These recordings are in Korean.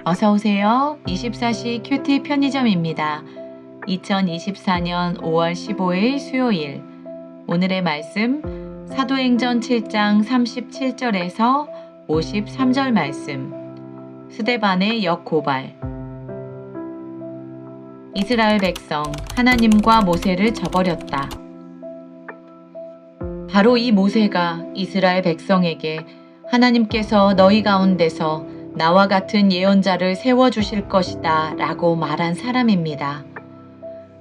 어서오세요. 24시 큐티 편의점입니다. 2024년 5월 15일 수요일. 오늘의 말씀, 사도행전 7장 37절에서 53절 말씀. 스데반의 역고발. 이스라엘 백성, 하나님과 모세를 저버렸다. 바로 이 모세가 이스라엘 백성에게 하나님께서 너희 가운데서 나와 같은 예언자를 세워주실 것이다 라고 말한 사람입니다.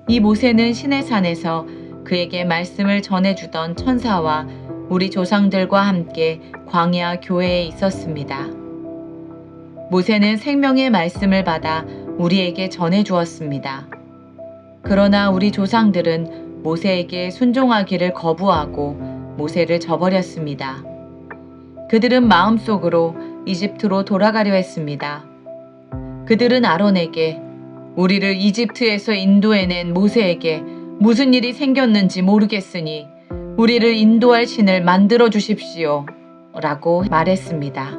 이 모세는 시내산에서 그에게 말씀을 전해주던 천사와 우리 조상들과 함께 광야 교회에 있었습니다. 모세는 생명의 말씀을 받아 우리에게 전해주었습니다. 그러나 우리 조상들은 모세에게 순종하기를 거부하고 모세를 저버렸습니다. 그들은 마음속으로 이집트로 돌아가려 했습니다. 그들은 아론에게 우리를 이집트에서 인도해낸 모세에게 무슨 일이 생겼는지 모르겠으니 우리를 인도할 신을 만들어 주십시오 라고 말했습니다.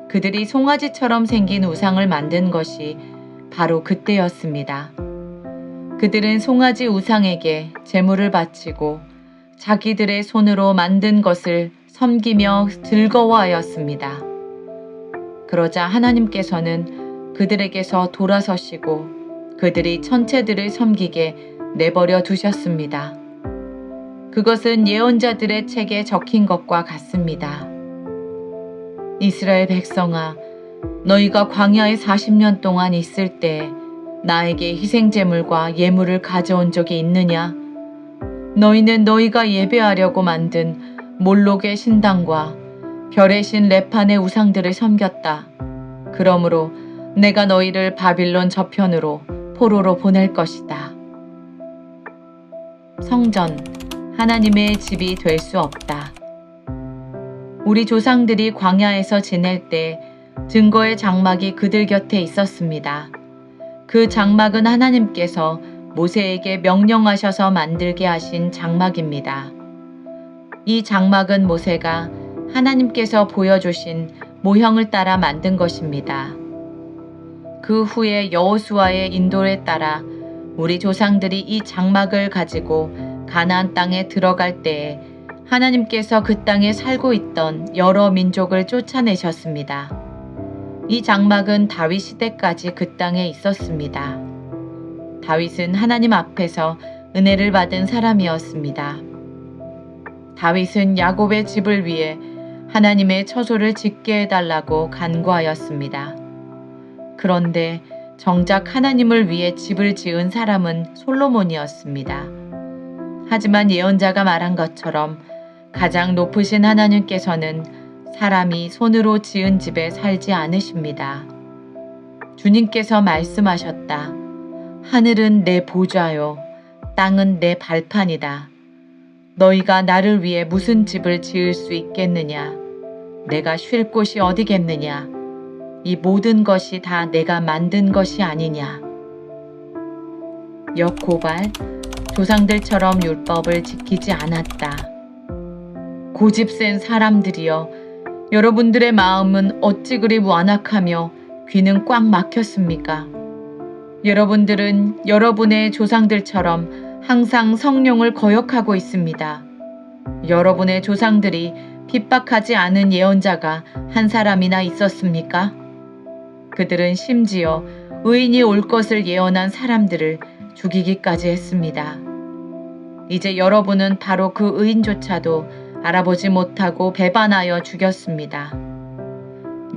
그들이 송아지처럼 생긴 우상을 만든 것이 바로 그때였습니다. 그들은 송아지 우상에게 제물을 바치고 자기들의 손으로 만든 것을 섬기며 즐거워하였습니다. 그러자 하나님께서는 그들에게서 돌아서시고 그들이 천체들을 섬기게 내버려 두셨습니다. 그것은 예언자들의 책에 적힌 것과 같습니다. 이스라엘 백성아, 너희가 광야에 40년 동안 있을 때 나에게 희생제물과 예물을 가져온 적이 있느냐? 너희는 너희가 예배하려고 만든 몰록의 신당과 별의 신 레판의 우상들을 섬겼다. 그러므로 내가 너희를 바빌론 저편으로 포로로 보낼 것이다. 성전, 하나님의 집이 될 수 없다. 우리 조상들이 광야에서 지낼 때 증거의 장막이 그들 곁에 있었습니다. 그 장막은 하나님께서 모세에게 명령하셔서 만들게 하신 장막입니다. 이 장막은 모세가 하나님께서 보여주신 모형을 따라 만든 것입니다. 그 후에 여호수아의 인도에 따라 우리 조상들이 이 장막을 가지고 가나안 땅에 들어갈 때에 하나님께서 그 땅에 살고 있던 여러 민족을 쫓아내셨습니다. 이 장막은 다윗 시대까지 그 땅에 있었습니다. 다윗은 하나님 앞에서 은혜를 받은 사람이었습니다. 다윗은 야곱의 집을 위해 하나님의 처소를 짓게 해달라고 간구하였습니다. 그런데 정작 하나님을 위해 집을 지은 사람은 솔로몬이었습니다. 하지만 예언자가 말한 것처럼 가장 높으신 하나님께서는 사람이 손으로 지은 집에 살지 않으십니다. 주님께서 말씀하셨다. 하늘은 내 보좌요, 땅은 내 발판이다. 너희가 나를 위해 무슨 집을 지을 수 있겠느냐? 내가 쉴 곳이 어디겠느냐? 이 모든 것이 다 내가 만든 것이 아니냐? 역고발, 조상들처럼 율법을 지키지 않았다. 고집센 사람들이여, 여러분들의 마음은 어찌 그리 완악하며 귀는 꽉 막혔습니까? 여러분들은 여러분의 조상들처럼 항상 성령을 거역하고 있습니다. 여러분의 조상들이 핍박하지 않은 예언자가 한 사람이나 있었습니까? 그들은 심지어 의인이 올 것을 예언한 사람들을 죽이기까지 했습니다. 이제 여러분은 바로 그 의인조차도 알아보지 못하고 배반하여 죽였습니다.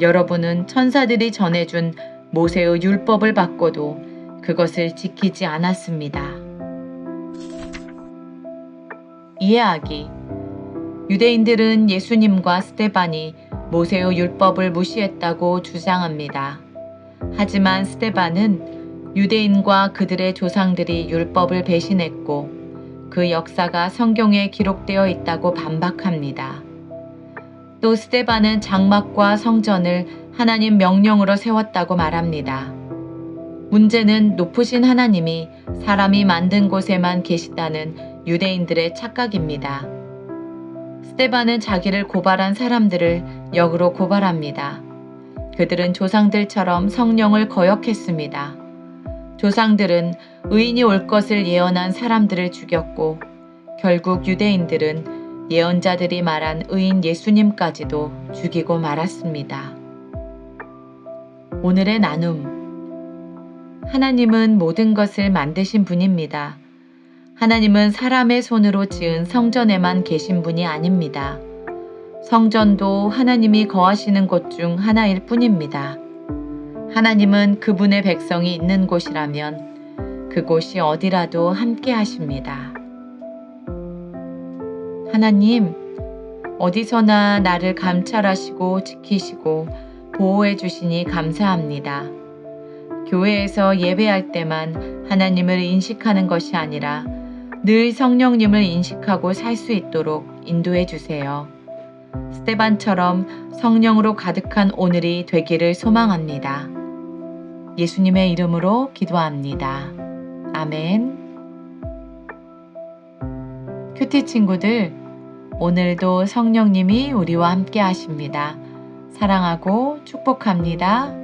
여러분은 천사들이 전해준 모세의 율법을 받고도 그것을 지키지 않았습니다. 이해하기. 유대인들은 예수님과 스데반이 모세의 율법을 무시했다고 주장합니다. 하지만 스데반은 유대인과 그들의 조상들이 율법을 배신했고 그 역사가 성경에 기록되어 있다고 반박합니다. 또 스데반은 장막과 성전을 하나님 명령으로 세웠다고 말합니다. 문제는 높으신 하나님이 사람이 만든 곳에만 계시다는 유대인들의 착각입니다. 스데반은 자기를 고발한 사람들을 역으로 고발합니다. 그들은 조상들처럼 성령을 거역했습니다. 조상들은 의인이 올 것을 예언한 사람들을 죽였고 결국 유대인들은 예언자들이 말한 의인 예수님까지도 죽이고 말았습니다. 오늘의 나눔. 하나님은 모든 것을 만드신 분입니다. 하나님은 사람의 손으로 지은 성전에만 계신 분이 아닙니다. 성전도 하나님이 거하시는 곳 중 하나일 뿐입니다. 하나님은 그분의 백성이 있는 곳이라면 그곳이 어디라도 함께 하십니다. 하나님, 어디서나 나를 감찰하시고 지키시고 보호해 주시니 감사합니다. 교회에서 예배할 때만 하나님을 인식하는 것이 아니라 늘 성령님을 인식하고 살 수 있도록 인도해 주세요. 스데반처럼 성령으로 가득한 오늘이 되기를 소망합니다. 예수님의 이름으로 기도합니다. 아멘. 큐티 친구들, 오늘도 성령님이 우리와 함께 하십니다. 사랑하고 축복합니다.